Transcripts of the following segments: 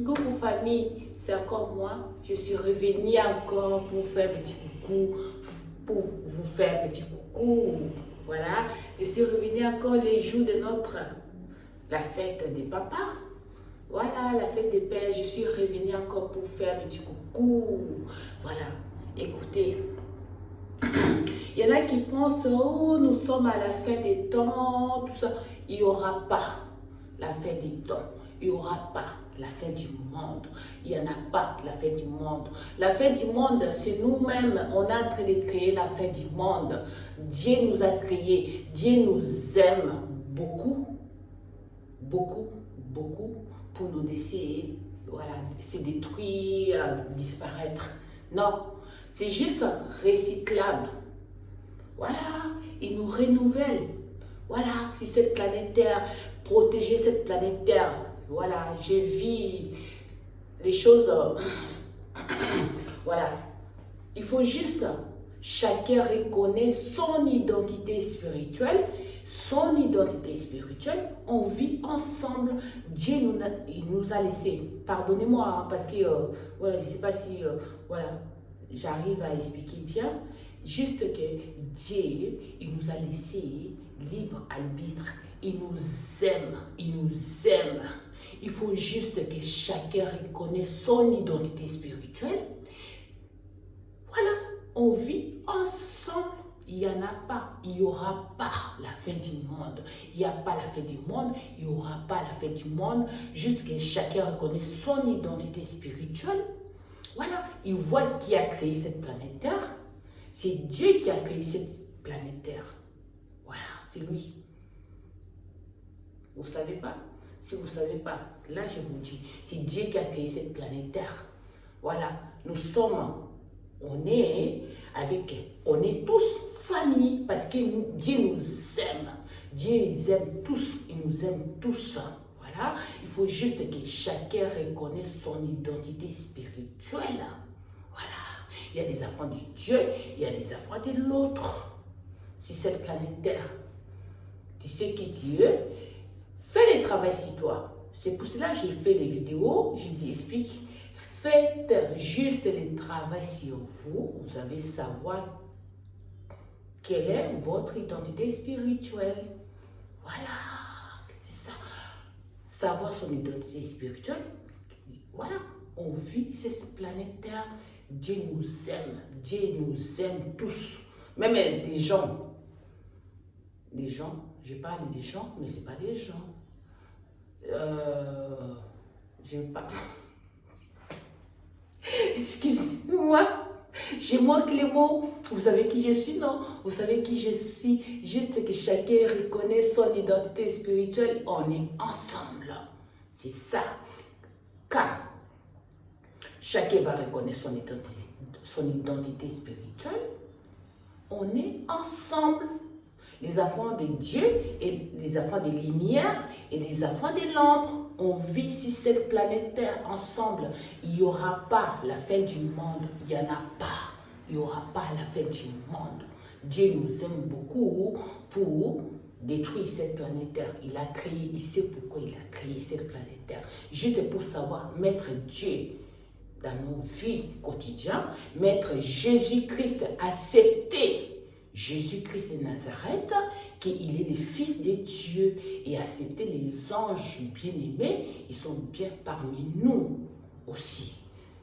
coucou famille, c'est encore moi. Je suis revenue encore pour faire un petit coucou, pour vous faire un petit coucou. Voilà, je suis revenue encore les jours de la fête des papas. Voilà, la fête des pères, je suis revenue encore pour faire un petit coucou. Voilà, écoutez, il y en a qui pensent, oh, nous sommes à la fin des temps, tout ça. Il n'y aura pas la fin des temps. Il n'y aura pas la fin du monde. Il n'y en a pas la fin du monde. La fin du monde, c'est nous-mêmes. On est en train de créer la fin du monde. Dieu nous a créés. Dieu nous aime beaucoup, beaucoup, beaucoup pour nous laisser, voilà, se détruire, disparaître. Non, c'est juste recyclable. Voilà, il nous renouvelle. Voilà, si cette planète Terre, protéger cette planète Terre. Voilà, j'ai vu les choses. Voilà, il faut juste, chacun reconnaît son identité spirituelle. Son identité spirituelle, on vit ensemble. Dieu il nous a laissé. Pardonnez-moi, hein, parce que voilà, je ne sais pas si voilà, j'arrive à expliquer bien. Juste que Dieu, il nous a laissé libre arbitre. Il nous aime. Il nous aime. Il faut juste que chacun reconnaisse son identité spirituelle. Voilà, on vit ensemble. Il n'y en a pas, il n'y aura pas la fin du monde. Il n'y a pas la fin du monde, il n'y aura pas la fin du monde. Juste que chacun reconnaisse son identité spirituelle. Voilà, il voit qui a créé cette planète Terre. C'est Dieu qui a créé cette planète Terre. Voilà, c'est lui. Vous ne savez pas? Si vous ne savez pas, là je vous dis, c'est Dieu qui a créé cette planète Terre. Voilà, nous sommes, on est tous famille parce que Dieu nous aime. Dieu les aime tous, il nous aime tous. Voilà, il faut juste que chacun reconnaisse son identité spirituelle. Voilà, il y a des enfants de Dieu, il y a des enfants de l'autre. C'est cette planète Terre. Tu sais qui tu es, fais le travail sur toi. C'est pour cela que j'ai fait les vidéos, je dis explique. Faites juste le travail sur vous. Vous allez savoir quelle est votre identité spirituelle. Voilà, c'est ça. Savoir son identité spirituelle. Voilà, on vit sur cette planète Terre. Dieu nous aime. Dieu nous aime tous. Même des gens. Des gens, je parle des gens, mais ce n'est pas des gens. J'aime pas. Excusez-moi, j'ai manqué les mots. Vous savez qui je suis, non? Vous savez qui je suis? Juste que chacun reconnaît son identité spirituelle. On est ensemble. C'est ça. Car chacun va reconnaître son identité spirituelle. On est ensemble. Les enfants de Dieu et les enfants de lumière et les enfants de l'ombre. On vit sur cette planète Terre ensemble. Il n'y aura pas la fin du monde. Il n'y en a pas. Il n'y aura pas la fin du monde. Dieu nous aime beaucoup pour détruire cette planète Terre. Il a créé, il sait pourquoi il a créé cette planète Terre. Juste pour savoir mettre Dieu dans nos vies quotidiennes, mettre Jésus-Christ, accepter Jésus-Christ de Nazareth, qu'il est le Fils de Dieu et accepter les anges bien-aimés, ils sont bien parmi nous aussi.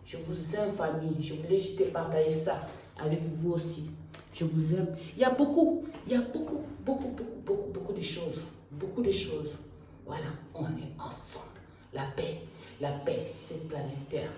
Je vous aime, famille. Je voulais juste partager ça avec vous aussi. Je vous aime. Il y a beaucoup de choses. Beaucoup de choses. Voilà, on est ensemble. La paix, cette planète Terre.